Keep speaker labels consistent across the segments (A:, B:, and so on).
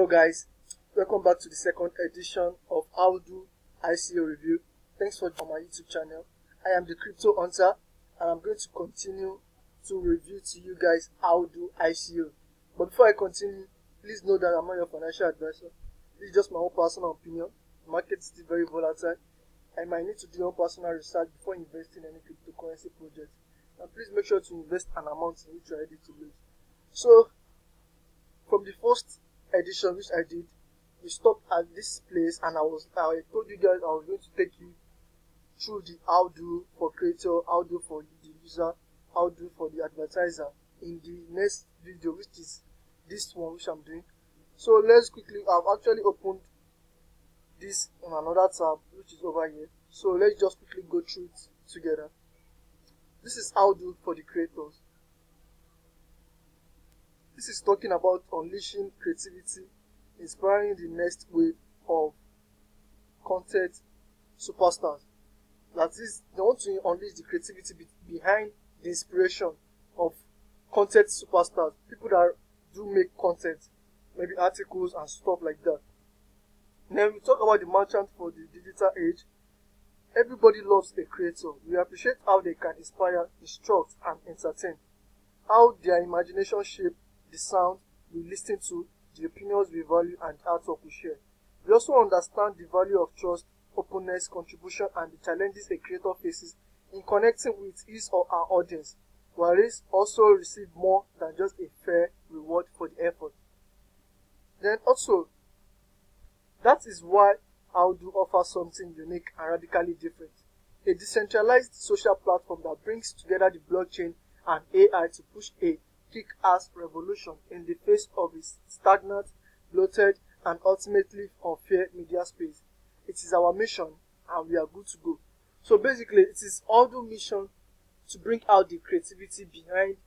A: Hello guys, welcome back to the second edition of HOWDOO ICO Review. Thanks for joining my YouTube channel. I am the Crypto Hunter and I'm going to continue to review to you guys HOWDOO ICO. But before I continue, please know that I'm not your financial advisor. This is just my own personal opinion. The market is still very volatile. I might need to do your own personal research before investing in any cryptocurrency project. And please make sure to invest an amount in which you are ready to lose. So, from the first edition which I did, we stopped at this place and I told you guys I was going to take you through the HOWDOO for creator, HOWDOO for the user, HOWDOO for the advertiser in the next video, which is this one which I'm doing. So let's quickly, I've actually opened this on another tab which is over here. So let's just quickly go through it together. This is HOWDOO for the creators. This is talking about unleashing creativity, inspiring the next wave of content superstars. That is, they want to unleash the creativity behind the inspiration of content superstars. People that do make content, maybe articles and stuff like that. Then we talk about the merchant for the digital age. Everybody loves a creator. We appreciate how they can inspire, instruct, and entertain. How their imagination shapes the sound we listen to, the opinions we value, and artwork we share. We also understand the value of trust, openness, contribution, and the challenges a creator faces in connecting with his or her audience, whereas also receive more than just a fair reward for the effort. Then also, that is why HOWDOO offers something unique and radically different. A decentralized social platform that brings together the blockchain and AI to push a kick-ass revolution in the face of a stagnant, bloated, and ultimately unfair media space. It is our mission and we are good to go. So basically, it is HOWDOO mission to bring out the creativity behind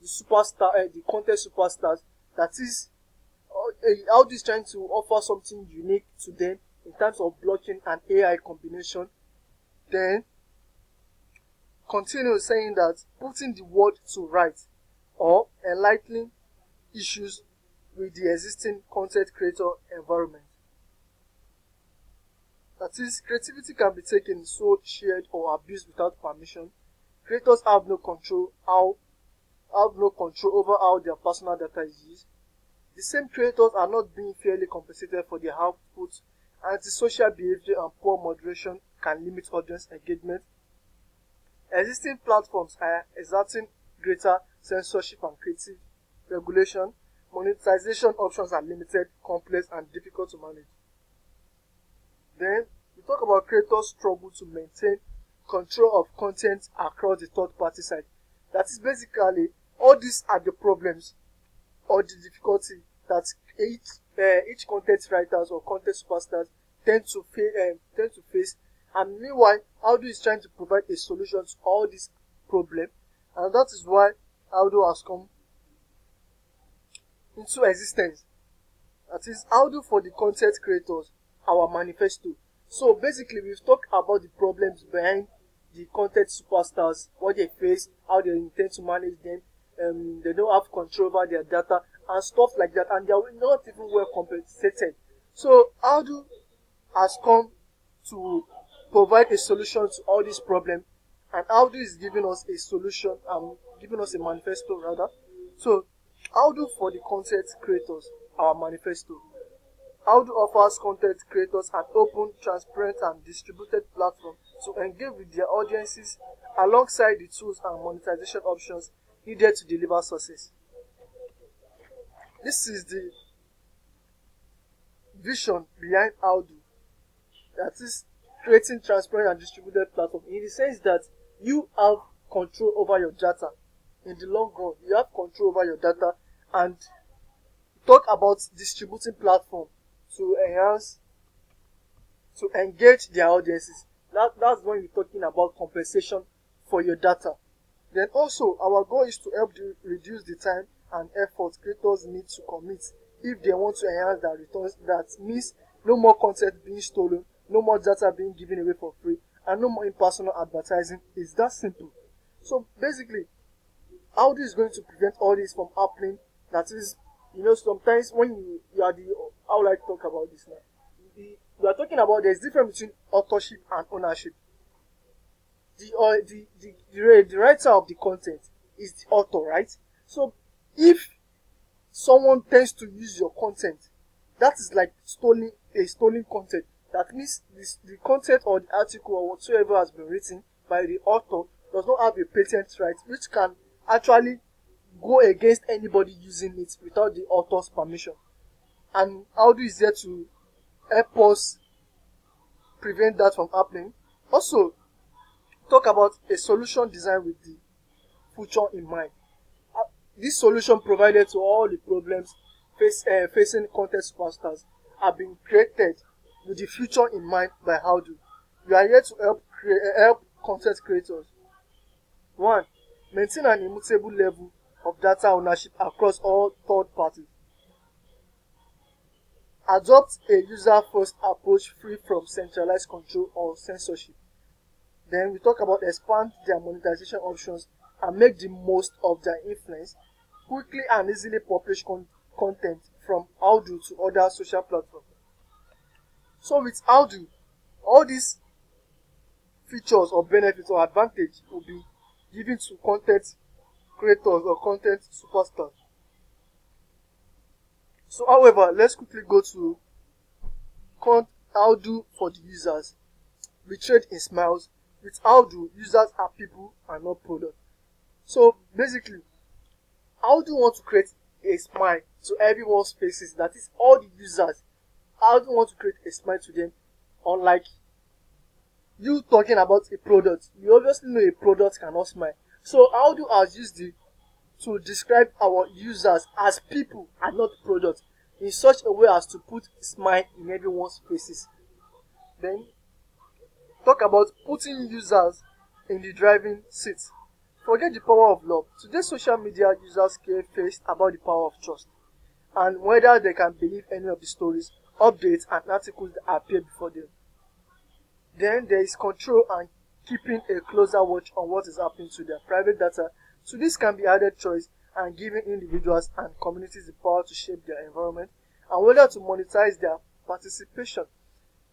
A: the superstar, the content superstars. That is, HOWDOO is trying to offer something unique to them in terms of blockchain and AI combination. Then, continue saying that putting the world to rights or enlightening issues with the existing content creator environment. That is, creativity can be taken, sold, shared, or abused without permission. Creators have no control over how their personal data is used. The same creators are not being fairly compensated for their output. Antisocial behavior and poor moderation can limit audience engagement. Existing platforms are exerting greater censorship and creative regulation. Monetization options are limited, complex, and difficult to manage. Then, we talk about creators' struggle to maintain control of content across the third-party side. That is basically, all these are the problems or the difficulty that each content writers or content superstars tend to face. And meanwhile, HOWDOO is trying to provide a solution to all these problems. And that is why HOWDOO has come into existence. That is HOWDOO for the content creators, our manifesto. So basically, we've talked about the problems behind the content superstars, what they face, how they intend to manage them. They don't have control over their data and stuff like that, and they are not even well compensated. So HOWDOO has come to provide a solution to all these problems, and HOWDOO is giving us a solution, giving us a manifesto rather. So HOWDOO for the content creators, our manifesto. HOWDOO offers content creators an open, transparent, and distributed platform to engage with their audiences alongside the tools and monetization options needed to deliver success. This is the vision behind HOWDOO. That is creating transparent and distributed platform in the sense that you have control over your data. In the long run, you have control over your data, and talk about distributing platform to engage their audiences. That's when we're talking about compensation for your data. Then also, our goal is to help reduce the time and effort creators need to commit if they want to enhance their returns. That means no more content being stolen, no more data being given away for free, and no more impersonal advertising. It's that simple. So basically, HOWDOO is going to prevent all this from happening. That is, sometimes when you how would I talk about this now? We are talking about there's difference between authorship and ownership. The writer of the content is the author, right? So if someone tends to use your content, that is like stolen content. That means the content or the article or whatsoever has been written by the author does not have a patent right, which can actually go against anybody using it without the author's permission. And HOWDOO is there to help us prevent that from happening. Also, talk about a solution designed with the future in mind. This solution provided to all the problems facing content superstars have been created with the future in mind by HOWDOO. We are here to help content creators. 1. Maintain an immutable level of data ownership across all third parties. Adopt a user-first approach free from centralized control or censorship. Then we talk about expand their monetization options and make the most of their influence. Quickly and easily publish content from HOWDOO to other social platforms. So with HOWDOO, all these features or benefits or advantage will be given to content creators or content superstars. So however, let's quickly go to HOWDOO for the users. We trade in smiles. With HOWDOO, users are people and not products. So basically, HOWDOO wants to create a smile to everyone's faces. That is all the users. HOWDOO wants to create a smile to them. Unlike you talking about a product, you obviously know a product cannot smile. So HOWDOO has used it to describe our users as people and not products in such a way as to put smile in everyone's faces. Then talk about putting users in the driving seat. Forget the power of love. Today's social media users care first about the power of trust and whether they can believe any of the stories, updates, and articles that appear before them. Then there is control and keeping a closer watch on what is happening to their private data. So this can be added choice and giving individuals and communities the power to shape their environment and whether to monetize their participation.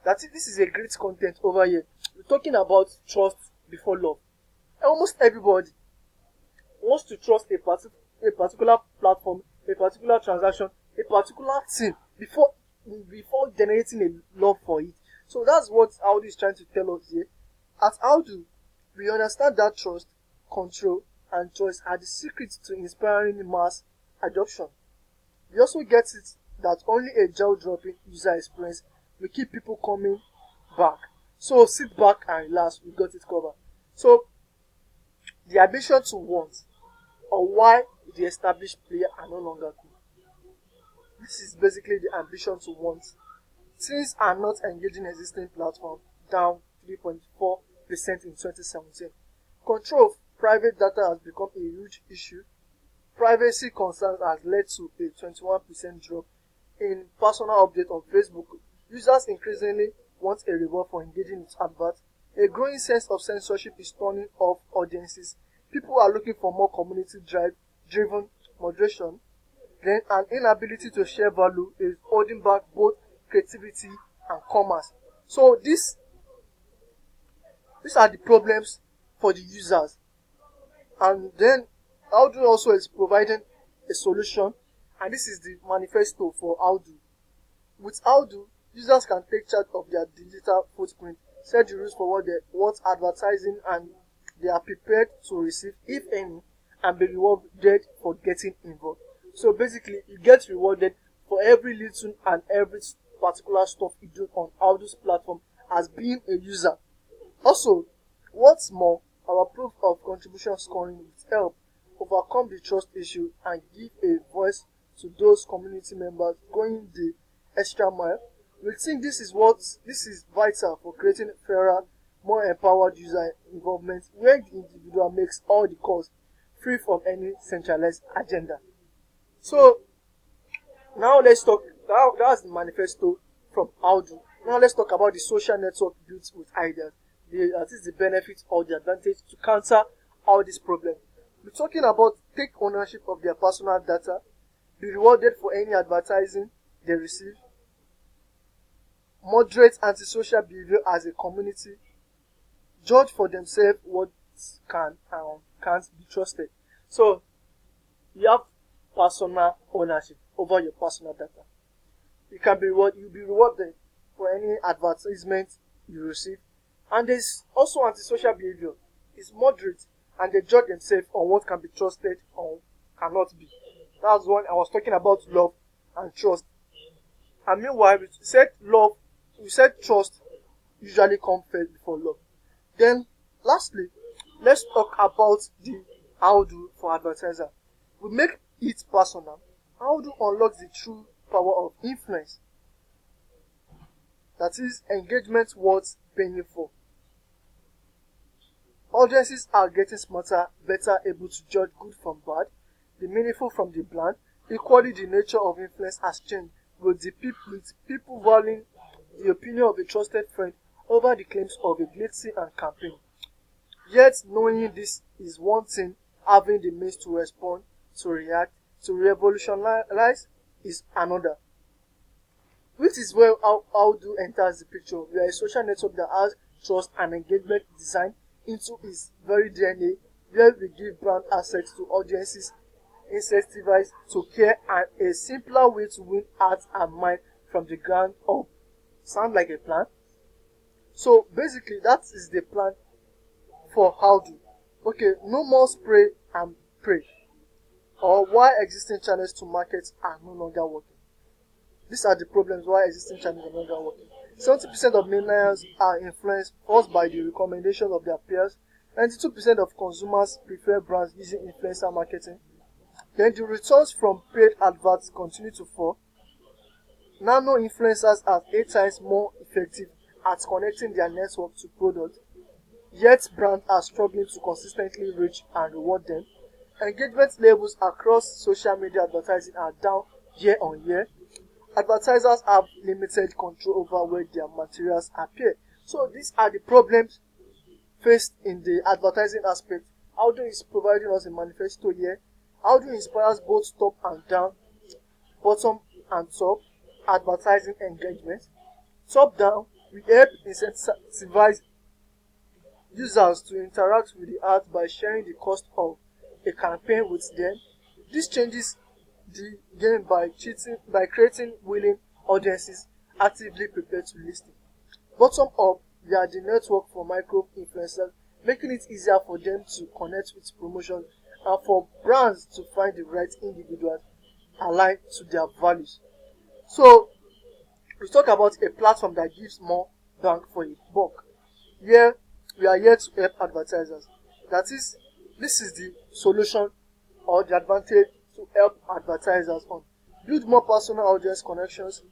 A: This is a great content over here. We're talking about trust before love. Almost everybody wants to trust a particular platform, a particular transaction, a particular thing before generating a love for it. So that's what HOWDOO is trying to tell us here. At HOWDOO, we understand that trust, control, and choice are the secrets to inspiring mass adoption. We also get it that only a jaw-dropping user experience will keep people coming back. So sit back and relax, we got it covered. So the ambition to want or why the established player are no longer cool. This is basically the ambition to want. Things are not engaging existing platform, down 3.4% in 2017. Control of private data has become a huge issue. Privacy concerns has led to a 21% drop in personal update on Facebook. Users increasingly want a reward for engaging with adverts. A growing sense of censorship is turning off audiences. People are looking for more community-driven moderation. Then an inability to share value is holding back both creativity and commerce. So these are the problems for the users. And then HOWDOO also is providing a solution, and this is the manifesto for HOWDOO. With HOWDOO, users can take charge of their digital footprint, set the rules for what advertising and they are prepared to receive, if any, and be rewarded for getting involved. So basically, you get rewarded for every little and every particular stuff you do on HOWDOO's platform as being a user. Also, what's more, our proof of contribution scoring will help overcome the trust issue and give a voice to those community members going the extra mile. We think this is vital for creating fairer, more empowered user involvement where the individual makes all the calls free from any centralized agenda. So now let's talk. That's the manifesto from HOWDOO. Now let's talk about the social network built with ideas. That is the benefit or the advantage to counter all these problems. We're talking about take ownership of their personal data, be rewarded for any advertising, they receive, moderate antisocial behavior as a community, judge for themselves what can and can't be trusted. So you have personal ownership over your personal data. You'll be rewarded for any advertisement you receive. And there's also antisocial behavior. It's moderate and they judge themselves on what can be trusted or cannot be. That's one I was talking about, love and trust. And meanwhile, we said trust usually comes first before love. Then lastly, let's talk about the HOWDOO for advertiser. We make it personal. HOWDOO unlocks the true power of influence. That is engagement worth paying for. Audiences are getting smarter, better able to judge good from bad, the meaningful from the bland. Equally, the nature of influence has changed, with people valuing the opinion of a trusted friend over the claims of a glitzy and campaign. Yet, knowing this is one thing, having the means to respond, to react, to revolutionize is another. Which is where HOWDOO enters the picture. We are a social network that has trust and engagement designed into its very DNA, where we give brand access to audiences, incentivized to care, and a simpler way to win hearts and mind from the ground up. Sound like a plan? So basically, that is the plan for HOWDOO. Okay, no more spray and pray, or why existing channels to market are no longer working. These are the problems why existing channels are no longer working. 70% of millennials are influenced first by the recommendations of their peers. 92% of consumers prefer brands using influencer marketing. Then the returns from paid adverts continue to fall. Nano influencers are 8 times more effective at connecting their network to products, yet brands are struggling to consistently reach and reward them. Engagement levels across social media advertising are down year on year. Advertisers have limited control over where their materials appear. So these are the problems faced in the advertising aspect. HOWDOO is providing us a manifesto here. HOWDOO inspires both top and down, bottom and top advertising engagement. Top down, we help incentivize users to interact with the ad by sharing the cost of a campaign with them. This changes the game by creating willing audiences actively prepared to listen. Bottom up, we are the network for micro influencers, making it easier for them to connect with promotions and for brands to find the right individuals aligned to their values. So we talk about a platform that gives more bang for a buck. Here we are here to help advertisers. That is, this is the solution or the advantage to help advertisers on. Build more personal audience connections.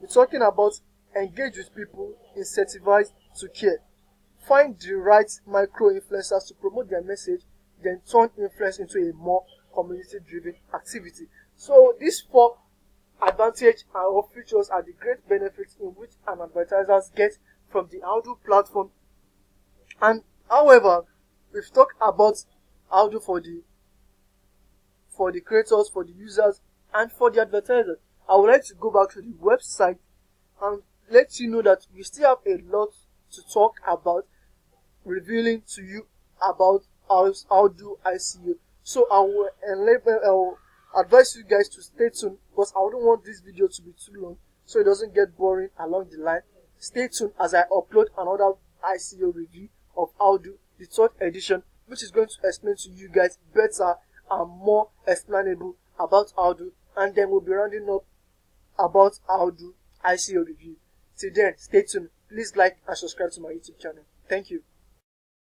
A: We're talking about engage with people, incentivize to care. Find the right micro influencers to promote their message, then turn influence into a more community-driven activity. So these 4 advantages or features are the great benefits in which an advertiser gets from the HOWDOO platform. And however, we've talked about HOWDOO for the creators, for the users, and for the advertisers. I would like to go back to the website and let you know that we still have a lot to talk about, revealing to you about HOWDOO ICO. So I will advise you guys to stay tuned, because I don't want this video to be too long so it doesn't get boring along the line. Stay tuned as I upload another ICO review of HOWDOO, the 3rd edition, which is going to explain to you guys better and more explainable about HOWDOO, and then we'll be rounding up about HOWDOO ICO review. Till then, stay tuned. Please like and subscribe to my YouTube channel. Thank you.